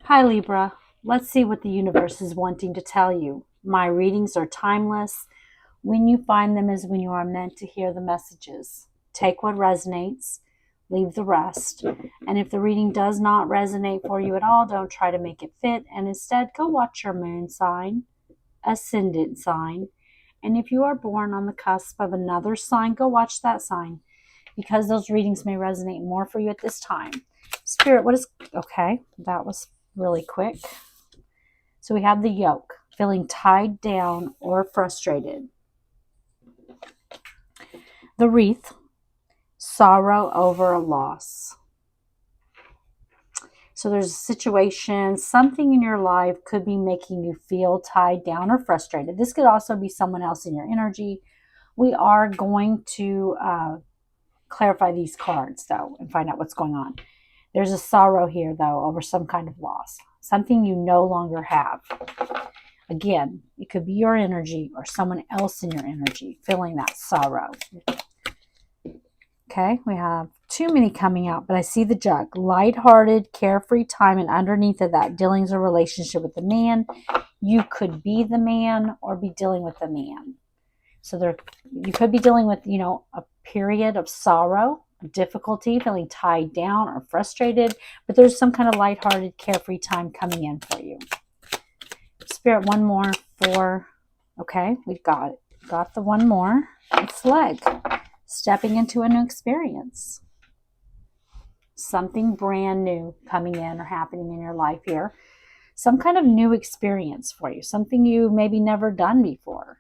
Hi Libra, let's see what the universe is wanting to tell you. My readings are timeless. When you find them is when you are meant to hear the messages. Take what resonates, leave the rest. And if the reading does not resonate for you at all, don't try to make it fit, and instead go watch your moon sign, ascendant sign. And if you are born on the cusp of another sign, go watch that sign, because those readings may resonate more for you at this time. Spirit, what is... Okay, that was really quick. So we have the yoke, feeling tied down or frustrated. The wreath, sorrow over a loss. So there's a situation, something in your life could be making you feel tied down or frustrated. This could also be someone else in your energy. We are going to clarify these cards, though, and find out what's going on. There's a sorrow here, though, over some kind of loss, something you no longer have. Again, it could be your energy or someone else in your energy feeling that sorrow. Okay, we have too many coming out, but I see the Jug. Lighthearted, carefree time, and underneath of that, dealings a relationship with the man. You could be the man or be dealing with the man. So you could be dealing with, a period of sorrow, difficulty, feeling tied down or frustrated, but there's some kind of lighthearted, carefree time coming in for you. Spirit, one more for... Okay, we've got it. Got the one more. It's leg. Stepping into a new experience. Something brand new coming in or happening in your life here. Some kind of new experience for you. Something you maybe never done before.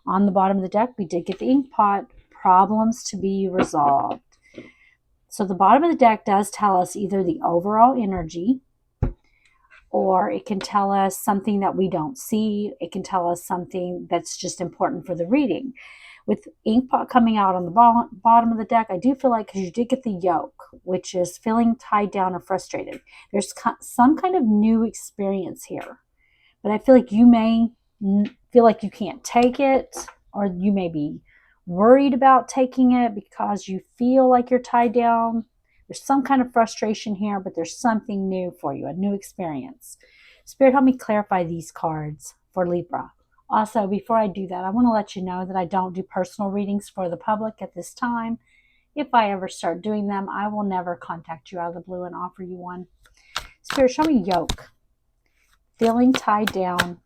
On the bottom of the deck, we did get the ink pot. Problems to be resolved. So the bottom of the deck does tell us either the overall energy, or it can tell us something that we don't see. It can tell us something that's just important for the reading. With ink pot coming out on the bottom of the deck, I do feel like, because you did get the yoke, which is feeling tied down or frustrated, there's some kind of new experience here. But I feel like you may feel like you can't take it, or you may be worried about taking it because you feel like you're tied down. There's some kind of frustration here, but there's something new for you, a new experience. Spirit, help me clarify these cards for Libra. Also, before I do that, I want to let you know that I don't do personal readings for the public at this time. If I ever start doing them, I will never contact you out of the blue and offer you one. Spirit, show me yoke. Feeling tied down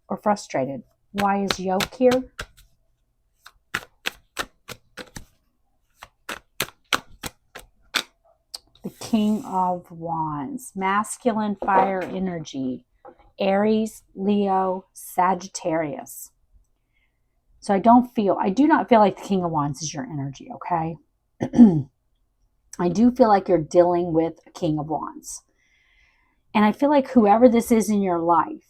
or frustrated. Why is yoke here? The King of Wands. Masculine fire energy. Aries, Leo, Sagittarius. So I do not feel like the King of Wands is your energy, okay? I do feel like you're dealing with a King of Wands. And I feel like whoever this is in your life,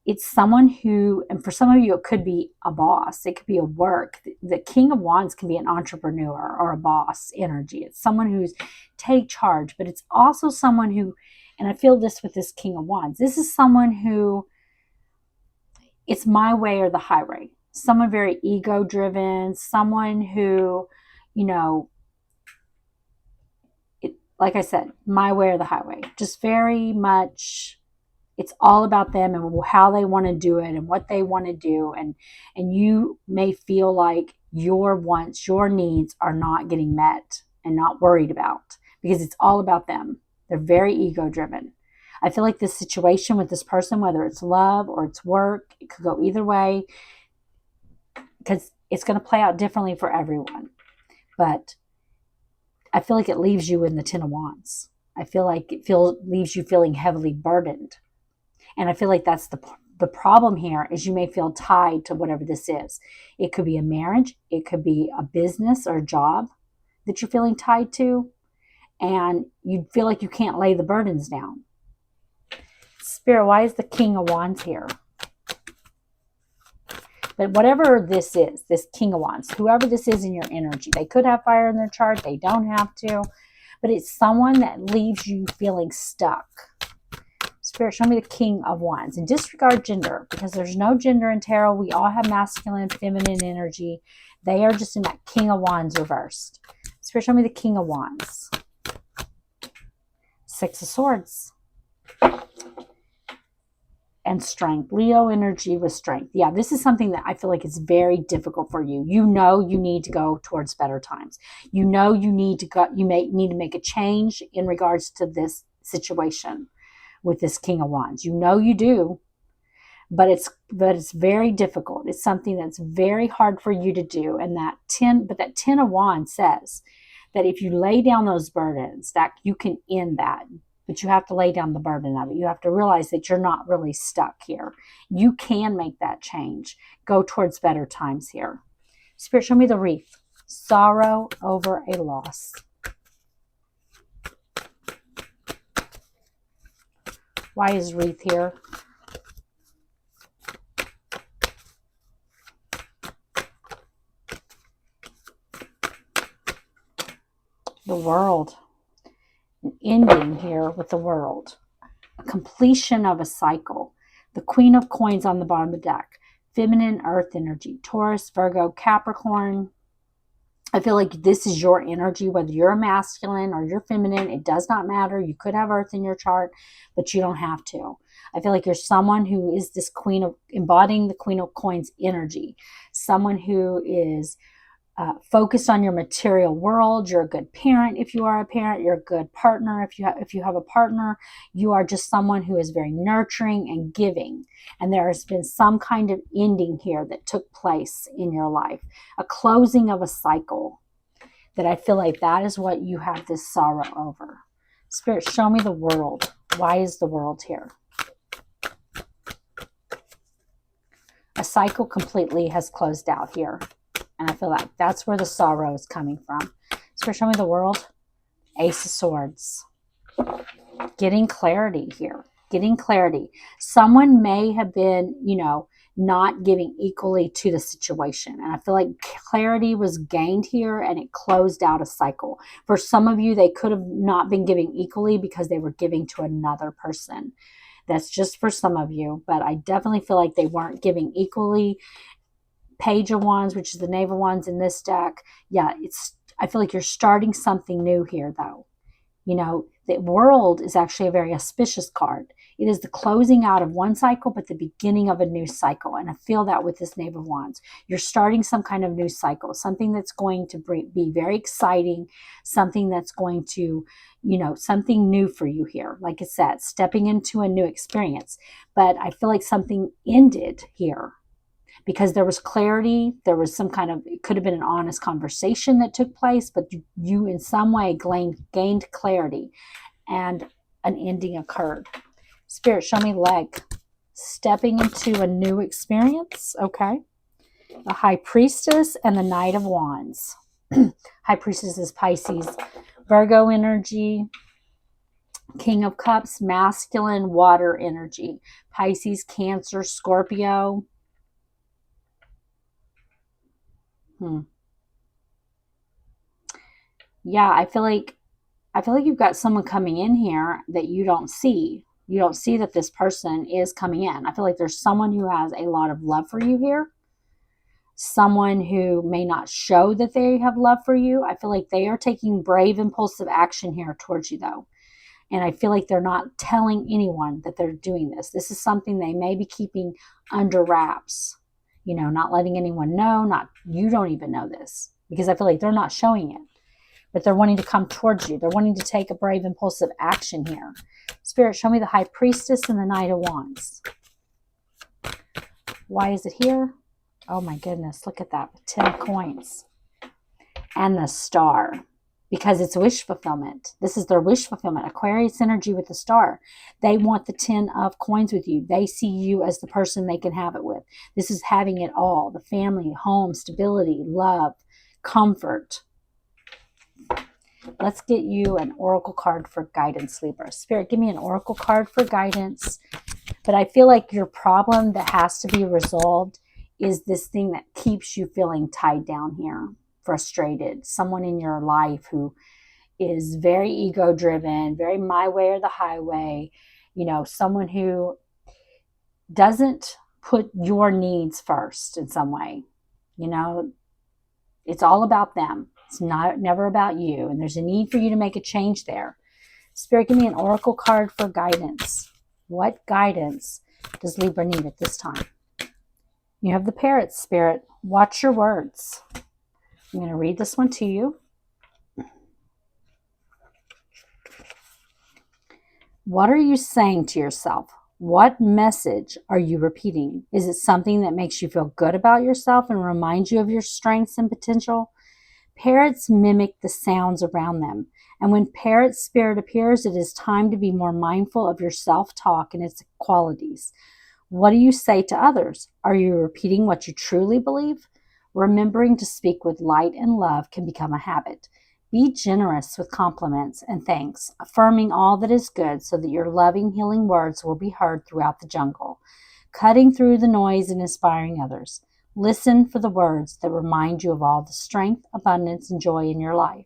it's someone who, and for some of you, it could be a boss. It could be a work. The King of Wands can be an entrepreneur or a boss energy. It's someone who's take charge, but it's also someone who, and I feel this with this King of Wands, this is someone who, it's my way or the highway. Someone very ego-driven, someone who, like I said, my way or the highway. Just very much, it's all about them and how they want to do it and what they want to do. And you may feel like your wants, your needs are not getting met and not worried about, because it's all about them. They're very ego-driven. I feel like this situation with this person, whether it's love or it's work, it could go either way, because it's going to play out differently for everyone. But I feel like it leaves you in the Ten of Wands. I feel like leaves you feeling heavily burdened. And I feel like that's the problem here, is you may feel tied to whatever this is. It could be a marriage. It could be a business or a job that you're feeling tied to. And you feel like you can't lay the burdens down. Spirit, why is the King of Wands here? But whatever this is, this King of Wands, whoever this is in your energy, they could have fire in their chart. They don't have to. But it's someone that leaves you feeling stuck. Spirit, show me the King of Wands. And disregard gender, because there's no gender in tarot. We all have masculine, feminine energy. They are just in that King of Wands reversed. Spirit, show me the King of Wands. Six of Swords. and strength. Leo energy with strength. Yeah, this is something that I feel like is very difficult for you. You know you need to go towards better times. You know you need to go, you may need to make a change in regards to this situation with this King of Wands. You know you do, but it's very difficult. It's something that's very hard for you to do. And that 10 of Wands says that if you lay down those burdens, that you can end that. But you have to lay down the burden of it. You have to realize that you're not really stuck here. You can make that change. Go towards better times here. Spirit, show me the wreath. Sorrow over a loss. Why is wreath here? The world. An ending here with the world. A completion of a cycle. The Queen of Coins on the bottom of the deck. Feminine earth energy. Taurus, Virgo, Capricorn. I feel like this is your energy, whether you're a masculine or you're feminine. It does not matter. You could have earth in your chart, but you don't have to. I feel like you're someone who is this queen of, embodying the Queen of Coins energy. Someone who is focused on your material world. You're a good parent if you are a parent. You're a good partner if you have a partner. You are just someone who is very nurturing and giving. And there has been some kind of ending here that took place in your life, a closing of a cycle. That I feel like that is what you have this sorrow over. Spirit, show me the world. Why is the world here? A cycle completely has closed out here. And I feel like that's where the sorrow is coming from. Spirit, show me the world. Ace of Swords. Getting clarity here. Getting clarity. Someone may have been, not giving equally to the situation. And I feel like clarity was gained here and it closed out a cycle. For some of you, they could have not been giving equally because they were giving to another person. That's just for some of you. But I definitely feel like they weren't giving equally. Page of Wands, which is the Knave of Wands in this deck. Yeah, I feel like you're starting something new here, though. The world is actually a very auspicious card. It is the closing out of one cycle, but the beginning of a new cycle. And I feel that with this Knave of Wands. You're starting some kind of new cycle, something that's going to be very exciting, something that's going to, something new for you here. Like I said, stepping into a new experience. But I feel like something ended here. Because there was clarity, there was some kind of, it could have been an honest conversation that took place, but you in some way gained clarity and an ending occurred. Spirit, show me leg. Stepping into a new experience, okay. The High Priestess and the Knight of Wands. High Priestess is Pisces. Virgo energy. King of Cups, masculine water energy. Pisces, Cancer, Scorpio. Yeah, I feel like you've got someone coming in here that you don't see. You don't see that this person is coming in. I feel like there's someone who has a lot of love for you here. Someone who may not show that they have love for you. I feel like they are taking brave, impulsive action here towards you, though. And I feel like they're not telling anyone that they're doing this. This is something they may be keeping under wraps. Not letting anyone know, you don't even know this, because I feel like they're not showing it, but they're wanting to come towards you. They're wanting to take a brave, impulsive action here. Spirit, show me the High Priestess and the Knight of Wands. Why is it here? Oh my goodness, look at that. 10 of coins. And the Star. Because it's wish fulfillment. This is their wish fulfillment. Aquarius energy with the Star. They want the 10 of coins with you. They see you as the person they can have it with. This is having it all. The family, home, stability, love, comfort. Let's get you an oracle card for guidance, Libra. Spirit, give me an oracle card for guidance. But I feel like your problem that has to be resolved is this thing that keeps you feeling tied down here. Frustrated, someone in your life who is very ego driven, very my way or the highway, someone who doesn't put your needs first in some way. It's all about them. It's never about you. And there's a need for you to make a change there. Spirit, give me an oracle card for guidance. What guidance does Libra need at this time? You have the Parrot Spirit. Watch your words. I'm going to read this one to you. What are you saying to yourself? What message are you repeating? Is it something that makes you feel good about yourself and reminds you of your strengths and potential? Parrots mimic the sounds around them. And when Parrot Spirit appears, it is time to be more mindful of your self-talk and its qualities. What do you say to others? Are you repeating what you truly believe? Remembering to speak with light and love can become a habit. Be generous with compliments and thanks, affirming all that is good so that your loving, healing words will be heard throughout the jungle, cutting through the noise and inspiring others. Listen for the words that remind you of all the strength, abundance, and joy in your life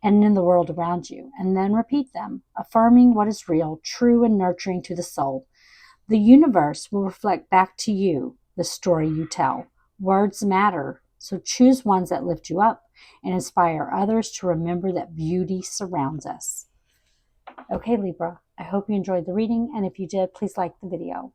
and in the world around you, and then repeat them, affirming what is real, true, and nurturing to the soul. The universe will reflect back to you the story you tell. Words matter, so choose ones that lift you up and inspire others to remember that beauty surrounds us. Okay, Libra, I hope you enjoyed the reading, and if you did, please like the video.